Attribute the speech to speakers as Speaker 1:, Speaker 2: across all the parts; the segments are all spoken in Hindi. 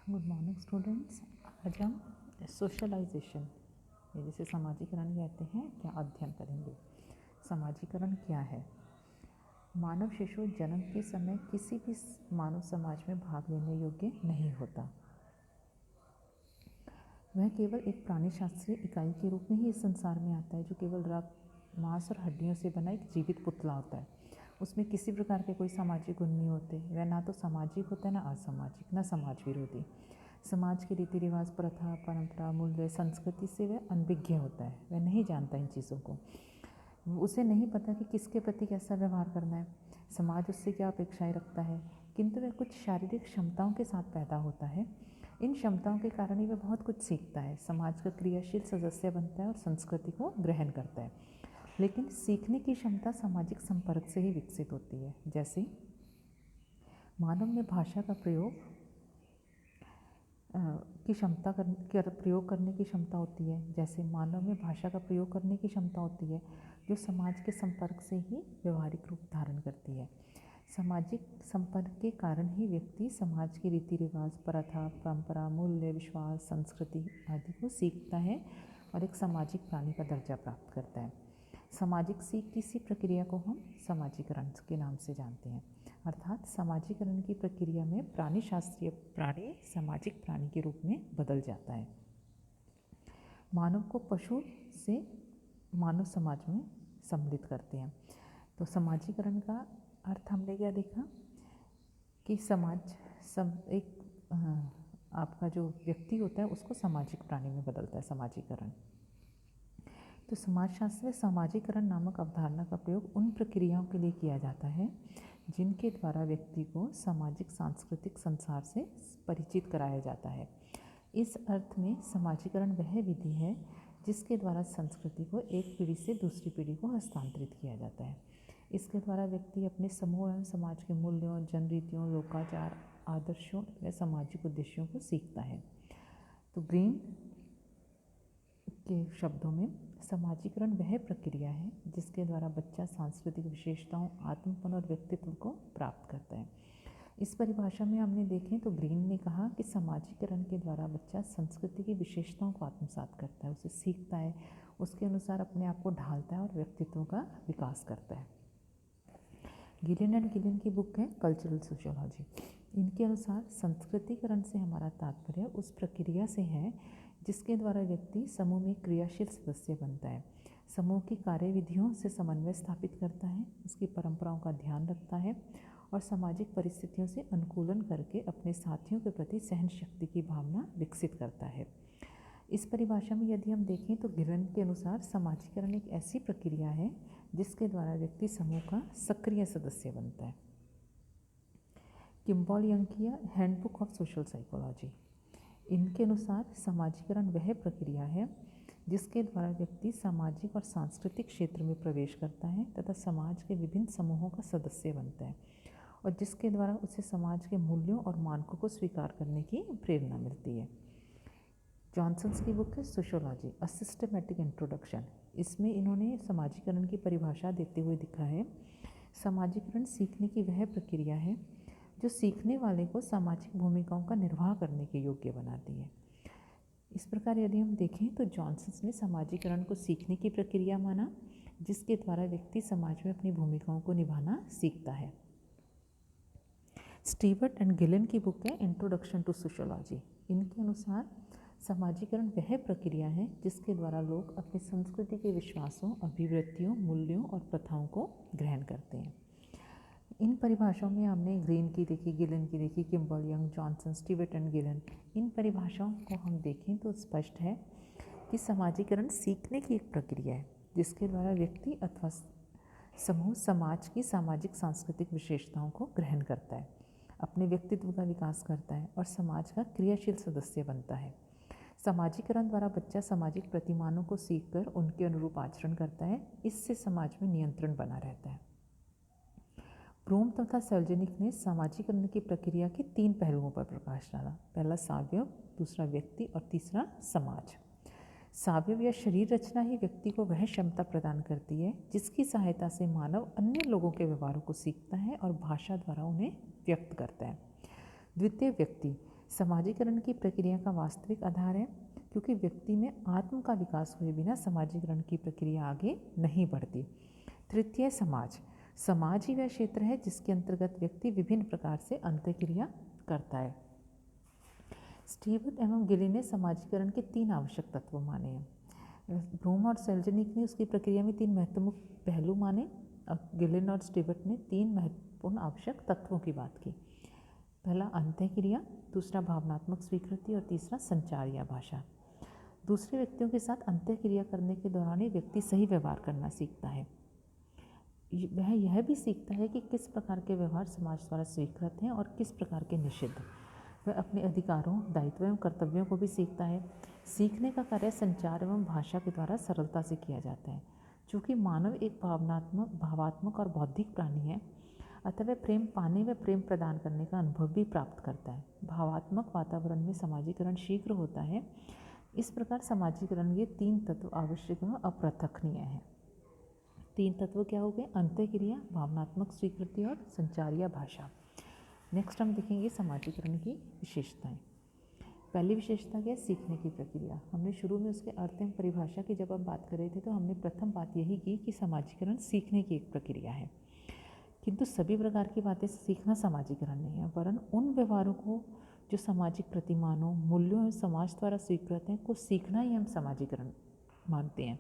Speaker 1: Good morning students. आज हम सोशलाइजेशन जिसे समाजीकरण कहते हैं क्या अध्ययन करेंगे। समाजीकरण क्या है? मानव शिशु जन्म के समय किसी भी मानव समाज में भाग लेने योग्य नहीं होता। वह केवल एक प्राणी शास्त्रीय इकाई के रूप में ही इस संसार में आता है, जो केवल रक्त, मांस और हड्डियों से बना एक जीवित पुतला होता है। उसमें किसी प्रकार के कोई सामाजिक गुण नहीं होते। वह ना तो सामाजिक होता है, ना असामाजिक, ना समाज विरोधी। समाज के रीति रिवाज, प्रथा, परंपरा, मूल्य, संस्कृति से वह अनभिज्ञ होता है। वह नहीं जानता इन चीज़ों को। उसे नहीं पता कि किसके प्रति कैसा व्यवहार करना है, समाज उससे क्या अपेक्षाएं रखता है। किंतु वह कुछ शारीरिक क्षमताओं के साथ पैदा होता है। इन क्षमताओं के कारण ही वह बहुत कुछ सीखता है, समाज का क्रियाशील सदस्य बनता है और संस्कृति को ग्रहण करता है। लेकिन सीखने की क्षमता सामाजिक संपर्क से ही विकसित होती है। जैसे मानव में भाषा का प्रयोग की क्षमता प्रयोग करने की क्षमता होती है। जैसे मानव में भाषा का प्रयोग करने की क्षमता होती है, जो समाज के संपर्क से ही व्यवहारिक रूप धारण करती है। सामाजिक संपर्क के कारण ही व्यक्ति समाज के रीति रिवाज, प्रथा, परंपरा, मूल्य, विश्वास, संस्कृति आदि को सीखता है और एक सामाजिक प्राणी का दर्जा प्राप्त करता है। सामाजिक सीख किसी प्रक्रिया को हम समाजीकरण के नाम से जानते हैं। अर्थात समाजीकरण की प्रक्रिया में प्राणी शास्त्रीय प्राणी सामाजिक प्राणी के रूप में बदल जाता है। मानव को पशु से मानव समाज में सम्मिलित करते हैं। तो समाजीकरण का अर्थ हमने क्या देखा कि आपका जो व्यक्ति होता है उसको सामाजिक प्राणी में बदलता है समाजीकरण। तो समाजशास्त्र में समाजीकरण नामक अवधारणा का प्रयोग उन प्रक्रियाओं के लिए किया जाता है जिनके द्वारा व्यक्ति को सामाजिक सांस्कृतिक संसार से परिचित कराया जाता है। इस अर्थ में समाजीकरण वह विधि है जिसके द्वारा संस्कृति को एक पीढ़ी से दूसरी पीढ़ी को हस्तांतरित किया जाता है। इसके द्वारा व्यक्ति अपने समूह एवं समाज के मूल्यों, जनरीतियों, लोकाचार, आदर्शों व सामाजिक उद्देश्यों को सीखता है। तो ग्रीन के शब्दों में समाजीकरण वह प्रक्रिया है जिसके द्वारा बच्चा सांस्कृतिक विशेषताओं, आत्मपन और व्यक्तित्व को प्राप्त करता है। इस परिभाषा में हमने देखें तो ग्रीन ने कहा कि समाजीकरण के द्वारा बच्चा संस्कृति की विशेषताओं को आत्मसात करता है, उसे सीखता है, उसके अनुसार अपने आप को ढालता है और व्यक्तित्व का विकास करता है। गिलिन एंड गिलिन की बुक है कल्चरल सोशियोलॉजी। इनके अनुसार संस्कृतिकरण से हमारा तात्पर्य उस प्रक्रिया से है जिसके द्वारा व्यक्ति समूह में क्रियाशील सदस्य बनता है, समूह की कार्यविधियों से समन्वय स्थापित करता है, उसकी परंपराओं का ध्यान रखता है और सामाजिक परिस्थितियों से अनुकूलन करके अपने साथियों के प्रति सहन शक्ति की भावना विकसित करता है। इस परिभाषा में यदि हम देखें तो गिलन के अनुसार समाजीकरण एक ऐसी प्रक्रिया है जिसके द्वारा व्यक्ति समूह का सक्रिय सदस्य बनता है। किम्बॉल यंग की हैंडबुक ऑफ सोशल साइकोलॉजी, इनके अनुसार समाजीकरण वह प्रक्रिया है जिसके द्वारा व्यक्ति सामाजिक और सांस्कृतिक क्षेत्र में प्रवेश करता है तथा समाज के विभिन्न समूहों का सदस्य बनता है और जिसके द्वारा उसे समाज के मूल्यों और मानकों को स्वीकार करने की प्रेरणा मिलती है। जॉनसन्स की बुक है सोशियोलॉजी अ सिस्टमैटिक इंट्रोडक्शन। इसमें इन्होंने समाजीकरण की परिभाषा देते हुए लिखा है, समाजीकरण सीखने की वह प्रक्रिया है जो सीखने वाले को सामाजिक भूमिकाओं का निर्वाह करने के योग्य बनाती है। इस प्रकार यदि हम देखें तो जॉनसन्स ने समाजीकरण को सीखने की प्रक्रिया माना जिसके द्वारा व्यक्ति समाज में अपनी भूमिकाओं को निभाना सीखता है। स्टीवर्ट एंड गिलिन की बुक है इंट्रोडक्शन टू सोशियोलॉजी। इनके अनुसार समाजीकरण वह प्रक्रिया है जिसके द्वारा लोग अपनी संस्कृति के विश्वासों, अभिवृत्तियों, मूल्यों और प्रथाओं को ग्रहण करते हैं। इन परिभाषाओं में हमने ग्रीन की देखी, गिलिन की देखी, Kimball Young, Johnson, Stewart and Gillin. इन परिभाषाओं को हम देखें तो स्पष्ट है कि समाजीकरण सीखने की एक प्रक्रिया है जिसके द्वारा व्यक्ति अथवा समूह समाज की सामाजिक सांस्कृतिक विशेषताओं को ग्रहण करता है, अपने व्यक्तित्व का विकास करता है और समाज का क्रियाशील सदस्य बनता है। समाजीकरण द्वारा बच्चा सामाजिक प्रतिमानों को सीखकर उनके अनुरूप आचरण करता है, इससे समाज में नियंत्रण बना रहता है। ब्रूम तथा सेल्जेनिक ने समाजीकरण की प्रक्रिया के 3 पहलुओं पर प्रकाश डाला। पहला सावयव, दूसरा व्यक्ति और तीसरा समाज। सावयव या शरीर रचना ही व्यक्ति को वह क्षमता प्रदान करती है जिसकी सहायता से मानव अन्य लोगों के व्यवहारों को सीखता है और भाषा द्वारा उन्हें व्यक्त करता है। द्वितीय व्यक्ति, समाजीकरण की प्रक्रिया का वास्तविक आधार है, क्योंकि व्यक्ति में आत्म का विकास हुए बिना समाजीकरण की प्रक्रिया आगे नहीं बढ़ती। तृतीय, समाज। समाज ही वह क्षेत्र है जिसके अंतर्गत व्यक्ति विभिन्न प्रकार से अंतःक्रिया करता है। स्टीवर्ट एवं गिली ने समाजीकरण के 3 आवश्यक तत्व माने हैं। ब्रूम और सेल्जनिक ने उसकी प्रक्रिया में 3 महत्वपूर्ण पहलू माने। गिलिन और स्टीवर्ट ने 3 महत्वपूर्ण आवश्यक तत्वों की बात की। पहला अंतःक्रिया, दूसरा भावनात्मक स्वीकृति और तीसरा संचार या भाषा। दूसरे व्यक्तियों के साथ अंतःक्रिया करने के दौरान ही व्यक्ति सही व्यवहार करना सीखता है। वह यह भी सीखता है कि किस प्रकार के व्यवहार समाज द्वारा स्वीकृत हैं और किस प्रकार के निषिद्ध। वह अपने अधिकारों, दायित्वों एवं कर्तव्यों को भी सीखता है। सीखने का कार्य संचार एवं भाषा के द्वारा सरलता से किया जाता है। चूँकि मानव एक भावात्मक और बौद्धिक प्राणी है, अतः वह प्रेम पाने व प्रेम प्रदान करने का अनुभव भी प्राप्त करता है। भावात्मक वातावरण में समाजीकरण शीघ्र होता है। इस प्रकार समाजीकरण के 3 तत्व आवश्यक एवं अपृथकनीय हैं। 3 तत्व क्या हो गए? अंतःक्रिया, भावनात्मक स्वीकृति और संचार या भाषा। नेक्स्ट हम देखेंगे समाजीकरण की विशेषताएं। पहली विशेषता क्या है? सीखने की प्रक्रिया। हमने शुरू में उसके अर्थ एवं परिभाषा की जब हम बात कर रहे थे तो हमने प्रथम बात यही की कि समाजीकरण सीखने की एक प्रक्रिया है। किंतु सभी प्रकार की बातें सीखना समाजीकरण नहीं है, वरन उन व्यवहारों को जो सामाजिक प्रतिमानों, मूल्यों एवं समाज द्वारा स्वीकृत हैं को सीखना ही हम समाजीकरण मानते हैं।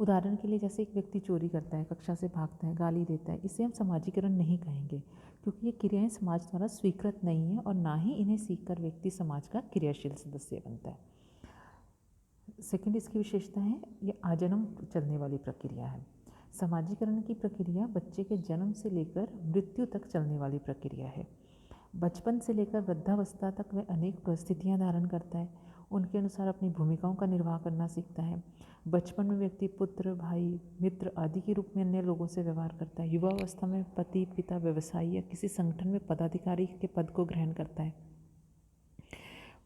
Speaker 1: उदाहरण के लिए जैसे एक व्यक्ति चोरी करता है, कक्षा से भागता है, गाली देता है, इसे हम समाजीकरण नहीं कहेंगे, क्योंकि ये क्रियाएं समाज द्वारा स्वीकृत नहीं है और ना ही इन्हें सीखकर व्यक्ति समाज का क्रियाशील सदस्य बनता है। सेकंड इसकी विशेषता है, ये आजन्म चलने वाली प्रक्रिया है। समाजीकरण की प्रक्रिया बच्चे के जन्म से लेकर मृत्यु तक चलने वाली प्रक्रिया है। बचपन से लेकर वृद्धावस्था तक वह अनेक परिस्थितियां धारण करता है, उनके अनुसार अपनी भूमिकाओं का निर्वाह करना सीखता है। बचपन में व्यक्ति पुत्र, भाई, मित्र आदि के रूप में अन्य लोगों से व्यवहार करता है। युवावस्था में पति, पिता, व्यवसायी या किसी संगठन में पदाधिकारी के पद को ग्रहण करता है।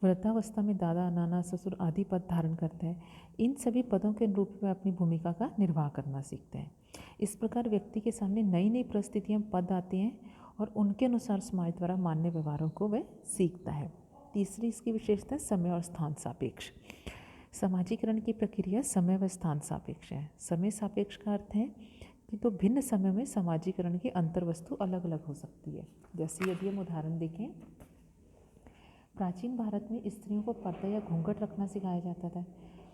Speaker 1: वृद्धावस्था में दादा, नाना, ससुर आदि पद धारण करता है। इन सभी पदों के अनुरूप में अपनी भूमिका का निर्वाह करना सीखते हैं। इस प्रकार व्यक्ति के सामने नई नई परिस्थितियां, पद आती हैं और उनके अनुसार समाज द्वारा मान्य व्यवहारों को वह सीखता है। तीसरी इसकी विशेषता है समय और स्थान सापेक्ष। समाजीकरण की प्रक्रिया समय व स्थान सापेक्ष है। समय सापेक्ष का अर्थ है कि तो भिन्न समय में समाजीकरण की अंतर्वस्तु अलग अलग हो सकती है। जैसे यदि हम उदाहरण देखें, प्राचीन भारत में स्त्रियों को पर्दा या घूंघट रखना सिखाया जाता था।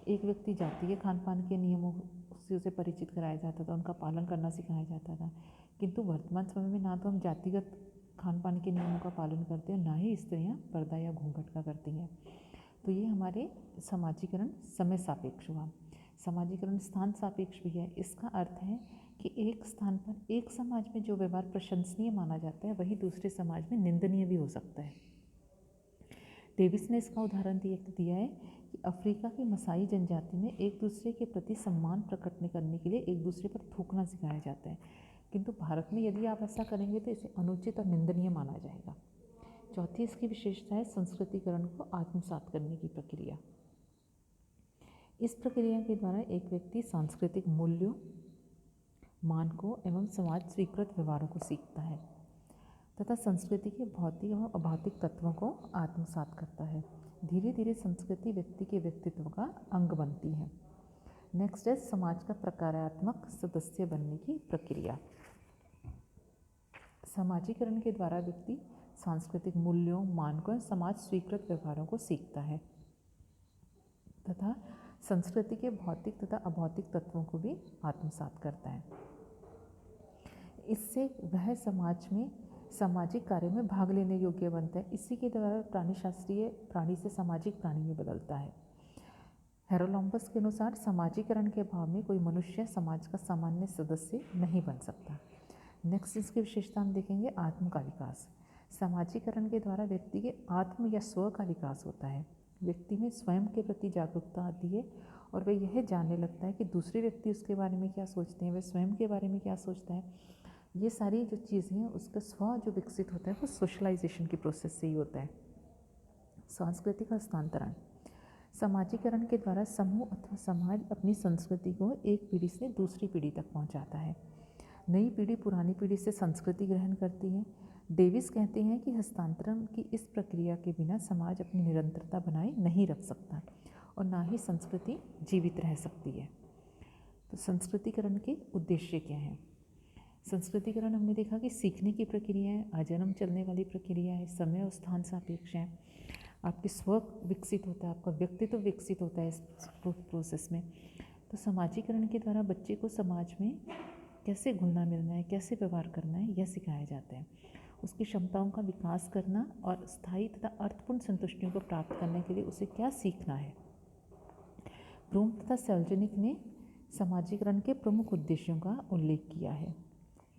Speaker 1: एक व्यक्ति जातीय खान पान के नियमों से उसे परिचित कराया जाता था, उनका पालन करना सिखाया जाता था। किंतु वर्तमान समय में ना तो हम जातिगत खान पान के नियमों का पालन करते हैं, ना ही स्त्रियां पर्दा या घूंघट का करती हैं। तो ये हमारे समाजीकरण समय सापेक्ष हुआ। समाजीकरण स्थान सापेक्ष भी है। इसका अर्थ है कि एक स्थान पर एक समाज में जो व्यवहार प्रशंसनीय माना जाता है, वही दूसरे समाज में निंदनीय भी हो सकता है। डेविस ने इसका उदाहरण दिया है कि अफ्रीका की मसाई जनजाति में एक दूसरे के प्रति सम्मान प्रकट करने के लिए एक दूसरे पर थूकना सिखाया जाता है, किंतु भारत में यदि आप ऐसा करेंगे तो इसे अनुचित और निंदनीय माना जाएगा। चौथी इसकी विशेषता है संस्कृतिकरण को आत्मसात करने की प्रक्रिया। इस प्रक्रिया के द्वारा एक व्यक्ति सांस्कृतिक मूल्यों, मानकों एवं समाज स्वीकृत व्यवहारों को सीखता है तथा संस्कृति के भौतिक एवं अभौतिक तत्वों को आत्मसात करता है। धीरे धीरे संस्कृति व्यक्ति के व्यक्तित्व का अंग बनती है। नेक्स्ट है समाज का प्रकारात्मक सदस्य बनने की प्रक्रिया। समाजीकरण के द्वारा व्यक्ति सांस्कृतिक मूल्यों, मानकों, समाज स्वीकृत व्यवहारों को सीखता है तथा संस्कृति के भौतिक तथा अभौतिक तत्वों को भी आत्मसात करता है। इससे वह समाज में सामाजिक कार्य में भाग लेने योग्य बनता है। इसी के द्वारा प्राणीशास्त्रीय प्राणी से सामाजिक प्राणी में बदलता है। हेरोलॉम्बस के अनुसार समाजीकरण के अभाव में कोई मनुष्य समाज का सामान्य सदस्य नहीं बन सकता। नेक्स्ट इसकी विशेषता हम देखेंगे आत्म का विकास। समाजीकरण के द्वारा व्यक्ति के आत्म या स्व का विकास होता है। व्यक्ति में स्वयं के प्रति जागरूकता आती है और वह यह जानने लगता है कि दूसरे व्यक्ति उसके बारे में क्या सोचते हैं, वह स्वयं के बारे में क्या सोचता है। ये सारी जो चीज़ें हैं उसका स्व जो विकसित होता है वो सोशलाइजेशन की प्रोसेस से ही होता है। सांस्कृतिक हस्तांतरण। समाजीकरण के द्वारा समूह अथवा समाज अपनी संस्कृति को एक पीढ़ी से दूसरी पीढ़ी तक पहुंचाता है। नई पीढ़ी पुरानी पीढ़ी से संस्कृति ग्रहण करती है। डेविस कहते हैं कि हस्तांतरण की इस प्रक्रिया के बिना समाज अपनी निरंतरता बनाए नहीं रख सकता और ना ही संस्कृति जीवित रह सकती है। तो संस्कृतिकरण के उद्देश्य क्या हैं? संस्कृतिकरण हमने देखा कि सीखने की प्रक्रिया है, आजन्म चलने वाली प्रक्रिया है, समय और स्थान सापेक्ष है, आपके स्व विकसित होता है, आपका व्यक्तित्व विकसित होता है इस प्रोसेस में। तो समाजीकरण के द्वारा बच्चे को समाज में कैसे घुलना मिलना है, कैसे व्यवहार करना है, यह सिखाया जाता है। उसकी क्षमताओं का विकास करना और स्थायी तथा अर्थपूर्ण संतुष्टियों को प्राप्त करने के लिए उसे क्या सीखना है। ब्लूम तथा सेल्जनिक ने समाजीकरण के प्रमुख उद्देश्यों का उल्लेख किया है।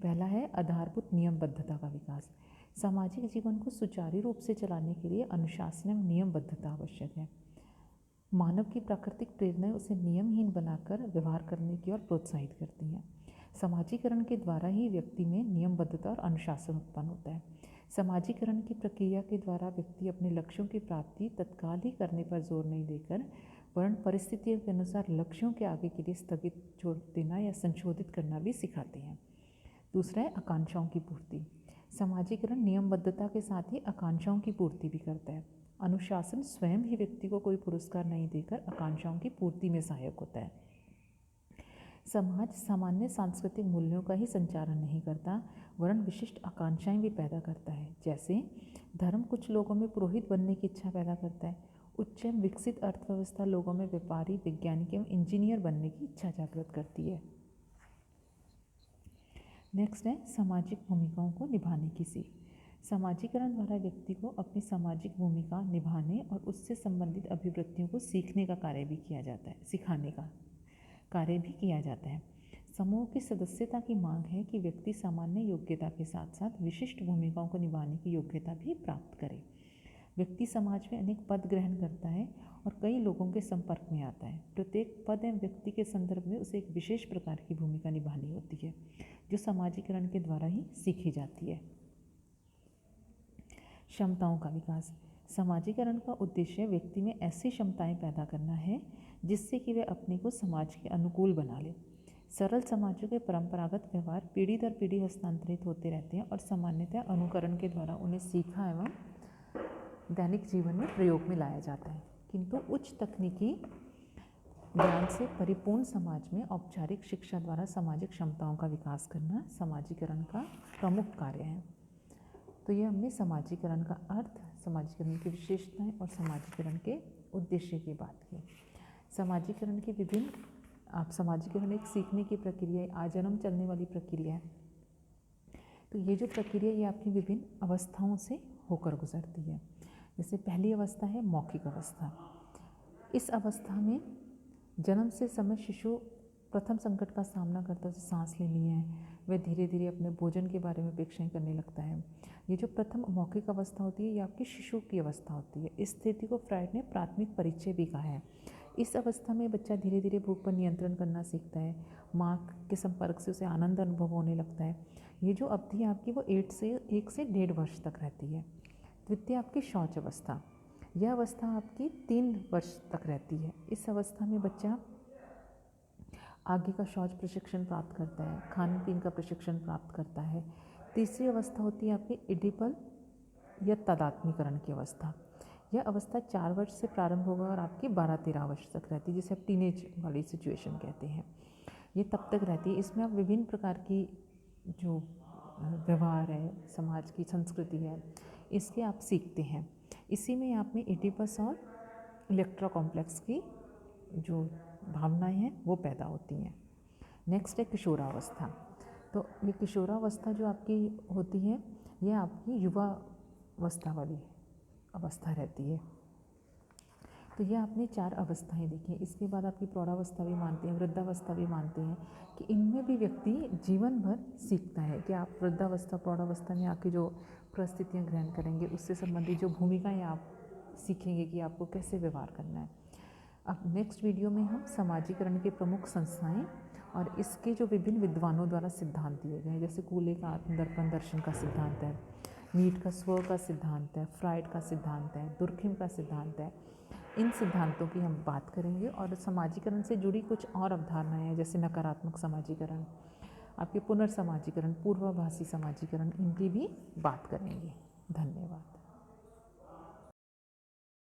Speaker 1: पहला है आधारभूत नियमबद्धता का विकास। सामाजिक जीवन को सुचारू रूप से चलाने के लिए अनुशासन एवं नियमबद्धता आवश्यक है। मानव की प्राकृतिक प्रेरणाएं उसे नियमहीन बनाकर व्यवहार करने की ओर प्रोत्साहित करती हैं। समाजीकरण के द्वारा ही व्यक्ति में नियमबद्धता और अनुशासन उत्पन्न होता है। समाजीकरण की प्रक्रिया के द्वारा व्यक्ति अपने लक्ष्यों की प्राप्ति तत्काल ही करने पर जोर नहीं देकर वर्ण परिस्थितियों के अनुसार लक्ष्यों के आगे के लिए स्थगित छोड़ देना या संशोधित करना भी सिखाते हैं। दूसरा है आकांक्षाओं की पूर्ति। समाजीकरण नियमबद्धता के साथ ही आकांक्षाओं की पूर्ति भी करता है। अनुशासन स्वयं ही व्यक्ति को कोई पुरस्कार नहीं देकर आकांक्षाओं की पूर्ति में सहायक होता है। समाज सामान्य सांस्कृतिक मूल्यों का ही संचालन नहीं करता वरन विशिष्ट आकांक्षाएं भी पैदा करता है। जैसे धर्म कुछ लोगों में पुरोहित बनने की इच्छा पैदा करता है, उच्च एवं विकसित अर्थव्यवस्था लोगों में व्यापारी, वैज्ञानिक एवं इंजीनियर बनने की इच्छा जागृत करती है। नेक्स्ट है सामाजिक भूमिकाओं को निभाने की सीख। समाजीकरण द्वारा व्यक्ति को अपनी सामाजिक भूमिका निभाने और उससे संबंधित अभिवृत्तियों को सीखने का कार्य भी किया जाता है, सिखाने का कार्य भी किया जाता है। समूह की सदस्यता की मांग है कि व्यक्ति सामान्य योग्यता के साथ साथ विशिष्ट भूमिकाओं को निभाने की योग्यता भी प्राप्त करे। व्यक्ति समाज में अनेक पद ग्रहण करता है और कई लोगों के संपर्क में आता है। प्रत्येक पद एवं व्यक्ति के संदर्भ में उसे एक विशेष प्रकार की भूमिका निभानी होती है जो समाजीकरण के द्वारा ही सीखी जाती है। क्षमताओं का विकास। समाजीकरण का उद्देश्य व्यक्ति में ऐसी क्षमताएं पैदा करना है जिससे कि वे अपने को समाज के अनुकूल बना ले। सरल समाजों के परंपरागत व्यवहार पीढ़ी दर पीढ़ी हस्तांतरित होते रहते हैं और सामान्यतः अनुकरण के द्वारा उन्हें सीखा एवं दैनिक जीवन में प्रयोग में लाया जाता है। किंतु उच्च तकनीकी ज्ञान से परिपूर्ण समाज में औपचारिक शिक्षा द्वारा सामाजिक क्षमताओं का विकास करना समाजीकरण का प्रमुख कार्य है। तो ये हमने समाजीकरण का अर्थ, समाजीकरण की विशेषताएं और समाजीकरण के उद्देश्य की बात की। समाजीकरण की विभिन्न समाजीकरण एक सीखने की प्रक्रिया है, आजन्म चलने वाली प्रक्रिया है। तो ये जो प्रक्रिया ये आपकी विभिन्न अवस्थाओं से होकर गुजरती है। जैसे पहली अवस्था है मौखिक अवस्था। इस अवस्था में जन्म से समय शिशु प्रथम संकट का सामना करता है, सांस लेनी है, वह धीरे धीरे अपने भोजन के बारे में अपेक्षाएं करने लगता है। ये जो प्रथम मौखिक अवस्था होती है ये आपकी शिशु की अवस्था होती है। इस स्थिति को फ्राइड ने प्राथमिक परिचय भी कहा है। इस अवस्था में बच्चा धीरे धीरे भूख पर नियंत्रण करना सीखता है, माँ के संपर्क से उसे आनंद अनुभव होने लगता है। ये जो अवधि है आपकी वो 1 से 1.5 वर्ष तक रहती है। द्वितीय आपकी शौच अवस्था। यह अवस्था आपकी 3 वर्ष तक रहती है। इस अवस्था में बच्चा आगे का शौच प्रशिक्षण प्राप्त करता है, खान पीन का प्रशिक्षण प्राप्त करता है। तीसरी अवस्था होती है आपकी इडिपल या तदात्मीकरण की अवस्था। यह अवस्था 4 वर्ष से प्रारंभ होगा और आपकी 12-13 वर्ष तक रहती है, जिसे आप टीनेज वाली सिचुएशन कहते हैं। ये तब तक रहती है। इसमें आप विभिन्न प्रकार की जो व्यवहार है, समाज की संस्कृति है, इसके आप सीखते हैं। इसी में आप में इडिपस और इलेक्ट्रा कॉम्प्लेक्स की जो भावनाएं हैं वो पैदा होती हैं। नेक्स्ट है किशोरावस्था। तो ये किशोरावस्था जो आपकी होती है ये आपकी युवा अवस्था वाली अवस्था रहती है। तो ये आपने 4 अवस्थाएं देखी। इसके बाद आपकी प्रौढ़ावस्था भी मानते हैं, वृद्धावस्था भी मानते हैं कि इनमें भी व्यक्ति जीवन भर सीखता है कि आप वृद्धावस्था प्रौढ़ावस्था में आके जो परिस्थितियाँ ग्रहण करेंगे उससे संबंधित जो भूमिकाएं आप सीखेंगे कि आपको कैसे व्यवहार करना है। अब नेक्स्ट वीडियो में हम समाजीकरण के प्रमुख संस्थाएं और इसके जो विभिन्न विद्वानों द्वारा सिद्धांत दिए गए हैं, जैसे कूले का आत्मदर्पण दर्शन का सिद्धांत है, नीट का स्व का सिद्धांत है, फ्राइड का सिद्धांत है, दुर्खिम का सिद्धांत है। इन सिद्धांतों की हम बात करेंगे और समाजीकरण से जुड़ी कुछ और अवधारणाएं हैं, जैसे नकारात्मक समाजीकरण, आपके पुनर्समाजीकरण, पूर्वाभासी समाजीकरण, इनकी भी बात करेंगे। धन्यवाद।